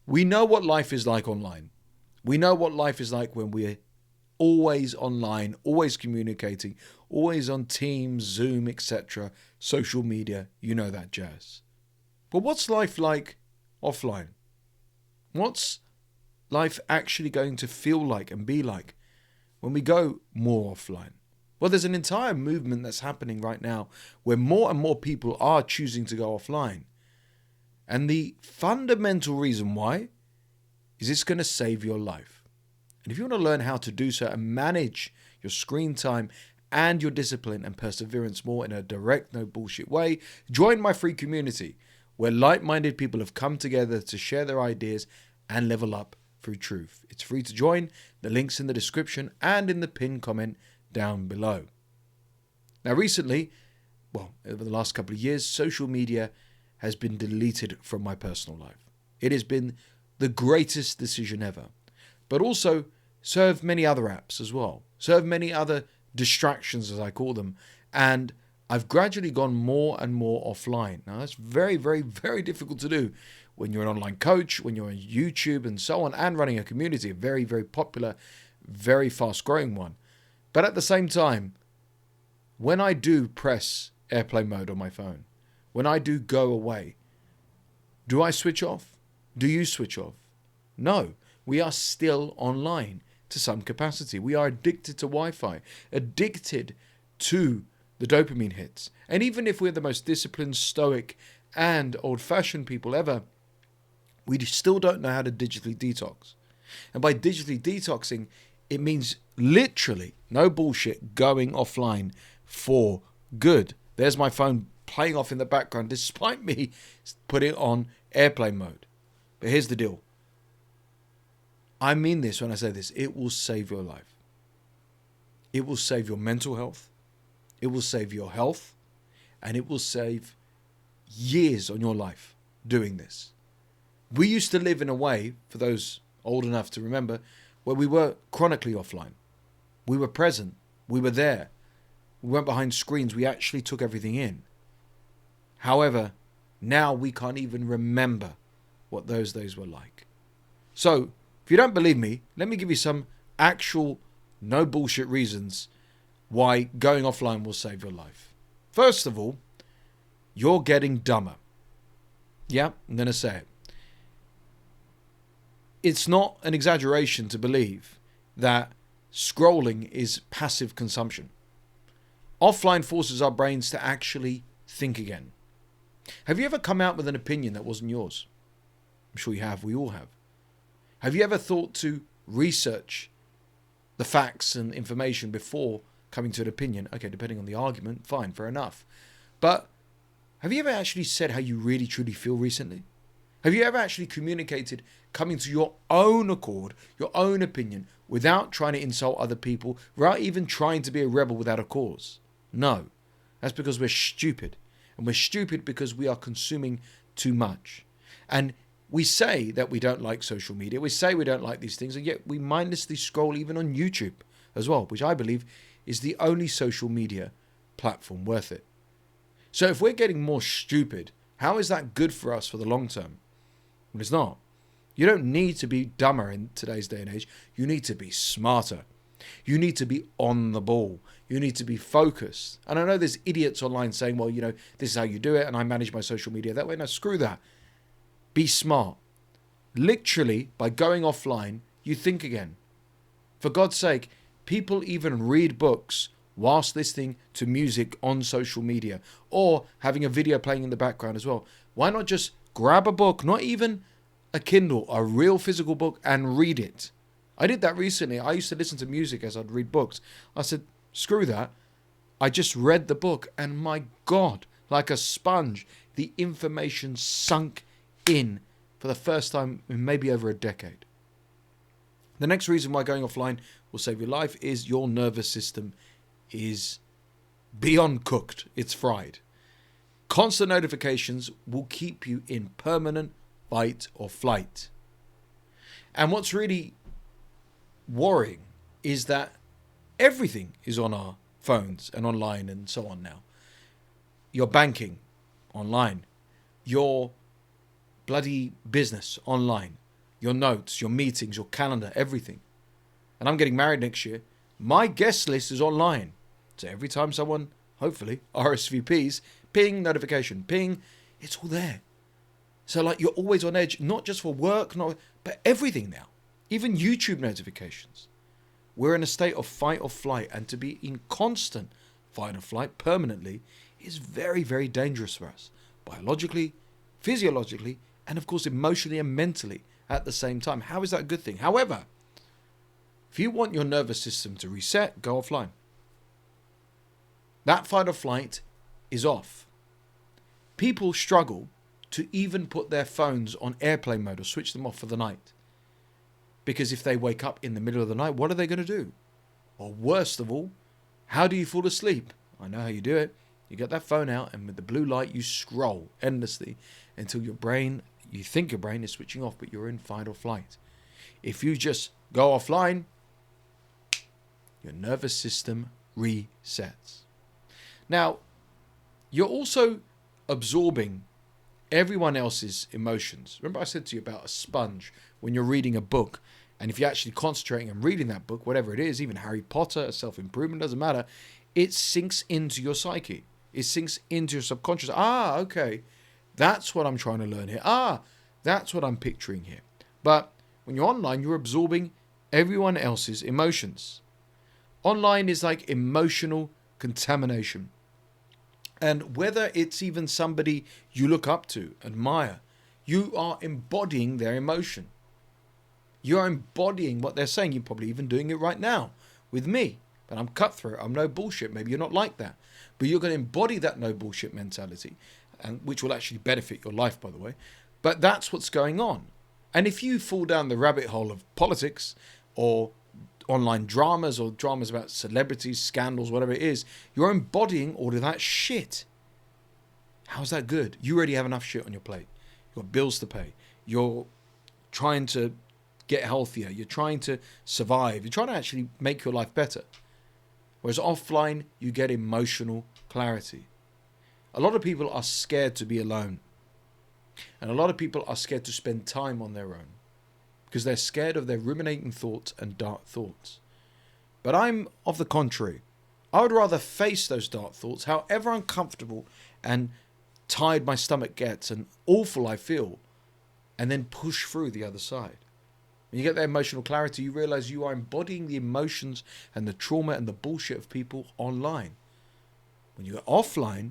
We know what life is like online. We know what life is like when we're always online, always communicating, always on Teams, Zoom, etc., social media, you know that jazz. But what's life like offline? What's life actually going to feel like and be like when we go more offline? Well, there's an entire movement that's happening right now where more and more people are choosing to go offline. And the fundamental reason why is it's going to save your life. And if you want to learn how to do so and manage your screen time and your discipline and perseverance more in a direct, no bullshit way, join my free community where like-minded people have come together to share their ideas and level up through truth. It's free to join. The link's in the description and in the pinned comment down below. Now recently, over the last couple of years, social media has been deleted from my personal life. It has been the greatest decision ever, but also served many other apps as well, served many other distractions as I call them, and I've gradually gone more and more offline. Now that's very, very, very difficult to do when you're an online coach, when you're on YouTube and so on, and running a community, a very, very popular, very fast growing one. But at the same time, when I do press airplane mode on my phone, when I do go away, do I switch off? Do you switch off? No, we are still online to some capacity. We are addicted to Wi-Fi, addicted to the dopamine hits. And even if we're the most disciplined, stoic, and old-fashioned people ever, we still don't know how to digitally detox. And by digitally detoxing, it means literally, no bullshit, going offline for good. There's my phone playing off in the background despite me putting it on airplane mode. But here's the deal. I mean this when I say this. It will save your life. It will save your mental health. It will save your health. And it will save years on your life doing this. We used to live in a way, for those old enough to remember, where we were chronically offline. We were present. We were there. We weren't behind screens. We actually took everything in. However, now we can't even remember what those days were like. So, if you don't believe me, let me give you some actual no bullshit reasons why going offline will save your life. First of all, you're getting dumber. Yeah, I'm going to say it. It's not an exaggeration to believe that scrolling is passive consumption. Offline forces our brains to actually think again. Have you ever come out with an opinion that wasn't yours? I'm sure you have. We all have. Have you ever thought to research the facts and information before coming to an opinion? Okay, depending on the argument, fine, fair enough. But have you ever actually said how you really truly feel recently? Have you ever actually communicated coming to your own accord, your own opinion, without trying to insult other people, without even trying to be a rebel without a cause? No. That's because we're stupid. And we're stupid because we are consuming too much. And we say that we don't like social media. We say we don't like these things. And yet we mindlessly scroll even on YouTube as well, which I believe is the only social media platform worth it. So if we're getting more stupid, how is that good for us for the long term? Well, it's not. You don't need to be dumber in today's day and age. You need to be smarter. You need to be on the ball. You need to be focused. And I know there's idiots online saying, well, this is how you do it, and I manage my social media that way. No, screw that. Be smart. Literally, by going offline, you think again. For God's sake, people even read books whilst listening to music on social media or having a video playing in the background as well. Why not just grab a book, not even a Kindle, a real physical book, and read it? I did that recently. I used to listen to music as I'd read books. I said, screw that. I just read the book, and my God, like a sponge, the information sunk in for the first time in maybe over a decade. The next reason why going offline will save your life is your nervous system is beyond cooked. It's fried. Constant notifications will keep you in permanent fight or flight. And what's really worrying is that everything is on our phones and online and so on now. Your banking online, your bloody business online, your notes, your meetings, your calendar, everything. And I'm getting married next year. My guest list is online. So every time someone, hopefully, RSVPs, ping, notification, ping, it's all there. So like you're always on edge, not just for work, but everything now. Even YouTube notifications. We're in a state of fight or flight, and to be in constant fight or flight permanently is very, very dangerous for us. Biologically, physiologically, and of course emotionally and mentally at the same time. How is that a good thing? However, if you want your nervous system to reset, go offline. That fight or flight is off. People struggle to even put their phones on airplane mode or switch them off for the night. Because if they wake up in the middle of the night, what are they going to do? Or worst of all, how do you fall asleep? I know how you do it. You get that phone out and with the blue light you scroll endlessly until your brain, you think your brain is switching off, but you're in fight or flight. If you just go offline, your nervous system resets. Now, you're also absorbing everyone else's emotions. Remember I said to you about a sponge when you're reading a book, and if you're actually concentrating and reading that book, whatever it is, even Harry Potter, self-improvement, doesn't matter, it sinks into your psyche. It sinks into your subconscious. Okay, that's what I'm trying to learn here. That's what I'm picturing here. But when you're online, you're absorbing everyone else's emotions. Online is like emotional contamination. And whether it's even somebody you look up to, admire, you are embodying their emotion. You are embodying what they're saying. You're probably even doing it right now with me. But I'm cutthroat. I'm no bullshit. Maybe you're not like that. But you're going to embody that no bullshit mentality, and which will actually benefit your life, by the way. But that's what's going on. And if you fall down the rabbit hole of politics or online dramas or dramas about celebrities, scandals, whatever it is, you're embodying all of that shit. How's that good? You already have enough shit on your plate. You've got bills to pay. You're trying to get healthier. You're trying to survive. You're trying to actually make your life better. Whereas offline, you get emotional clarity. A lot of people are scared to be alone. And a lot of people are scared to spend time on their own, because they're scared of their ruminating thoughts and dark thoughts. But I'm of the contrary. I would rather face those dark thoughts, however uncomfortable and tired my stomach gets and awful I feel, and then push through the other side. When you get that emotional clarity, you realize you are embodying the emotions and the trauma and the bullshit of people online. When you go offline,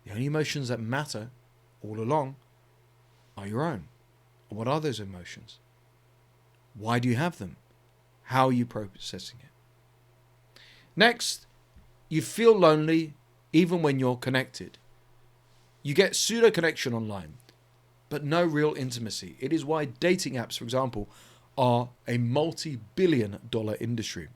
the only emotions that matter all along are your own. And what are those emotions? Why do you have them? How are you processing it? Next, you feel lonely even when you're connected. You get pseudo connection online, but no real intimacy. It is why dating apps, for example, are a multi-billion-dollar industry.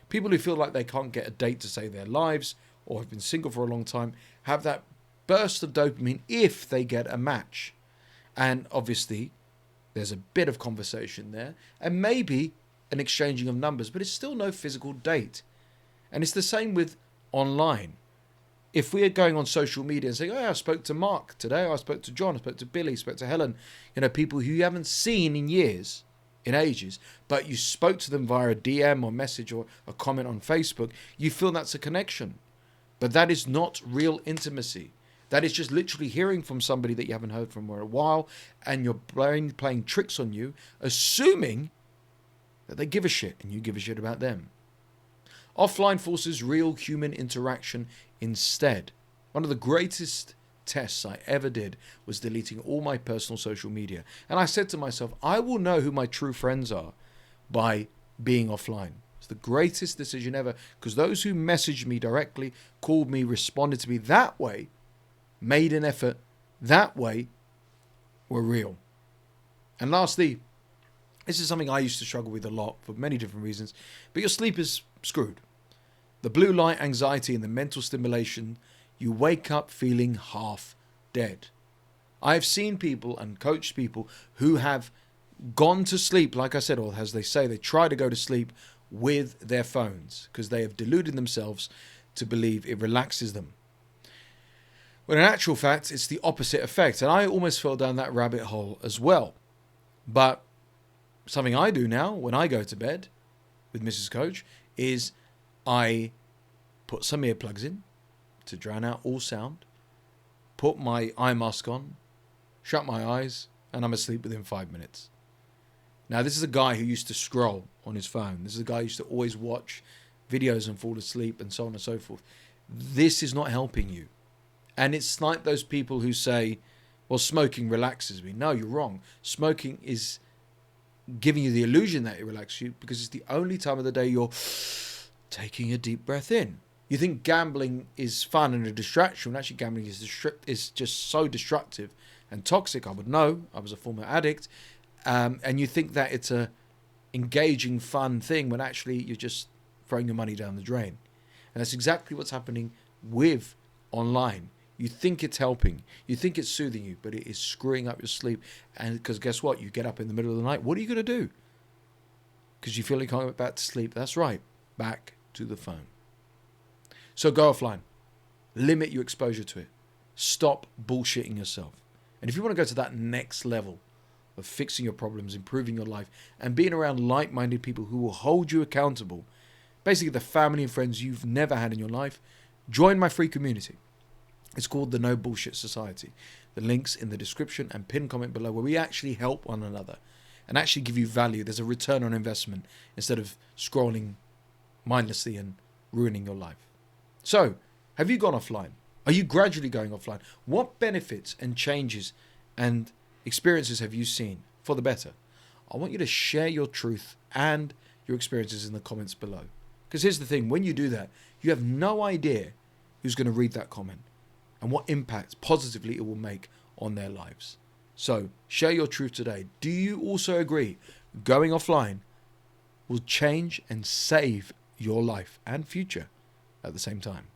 People who feel like they can't get a date to save their lives or have been single for a long time have that burst of dopamine if they get a match. And obviously, there's a bit of conversation there and maybe an exchanging of numbers, but it's still no physical date. And it's the same with online. If we are going on social media and saying, oh, I spoke to Mark today, I spoke to John, I spoke to Billy, I spoke to Helen, people who you haven't seen in years, in ages, but you spoke to them via a DM or message or a comment on Facebook, you feel that's a connection. But that is not real intimacy. That is just literally hearing from somebody that you haven't heard from for a while, and your brain playing tricks on you, assuming that they give a shit and you give a shit about them. Offline forces real human interaction instead. One of the greatest tests I ever did was deleting all my personal social media. And I said to myself, I will know who my true friends are by being offline. It's the greatest decision ever, because those who messaged me directly, called me, responded to me that way, made an effort that way, were real. And lastly, this is something I used to struggle with a lot for many different reasons, but your sleep is screwed. The blue light anxiety and the mental stimulation, you wake up feeling half dead. I have seen people and coached people who have gone to sleep, like I said, or as they say, they try to go to sleep with their phones because they have deluded themselves to believe it relaxes them. When in actual fact, it's the opposite effect. And I almost fell down that rabbit hole as well. But something I do now when I go to bed with Mrs. Coach is I put some earplugs in to drown out all sound, put my eye mask on, shut my eyes, and I'm asleep within 5 minutes. Now, this is a guy who used to scroll on his phone. This is a guy who used to always watch videos and fall asleep and so on and so forth. This is not helping you. And it's like those people who say, well, smoking relaxes me. No, you're wrong. Smoking is giving you the illusion that it relaxes you because it's the only time of the day you're taking a deep breath in. You think gambling is fun and a distraction, when actually gambling is just so destructive and toxic. I would know. I was a former addict. And you think that it's a engaging, fun thing when actually you're just throwing your money down the drain. And that's exactly what's happening with online. You think it's helping. You think it's soothing you, but it is screwing up your sleep. And because guess what? You get up in the middle of the night. What are you going to do? Because you feel you can't get back to sleep. That's right. Back to the phone. So go offline. Limit your exposure to it. Stop bullshitting yourself. And if you want to go to that next level of fixing your problems, improving your life, and being around like-minded people who will hold you accountable, basically the family and friends you've never had in your life, join my free community. It's called the No Bullshit Society. The link's in the description and pinned comment below, where we actually help one another and actually give you value. There's a return on investment instead of scrolling mindlessly and ruining your life. So, have you gone offline? Are you gradually going offline? What benefits and changes and experiences have you seen for the better? I want you to share your truth and your experiences in the comments below. Because here's the thing, when you do that, you have no idea who's going to read that comment and what impact positively it will make on their lives. So share your truth today. Do you also agree going offline will change and save your life and future at the same time?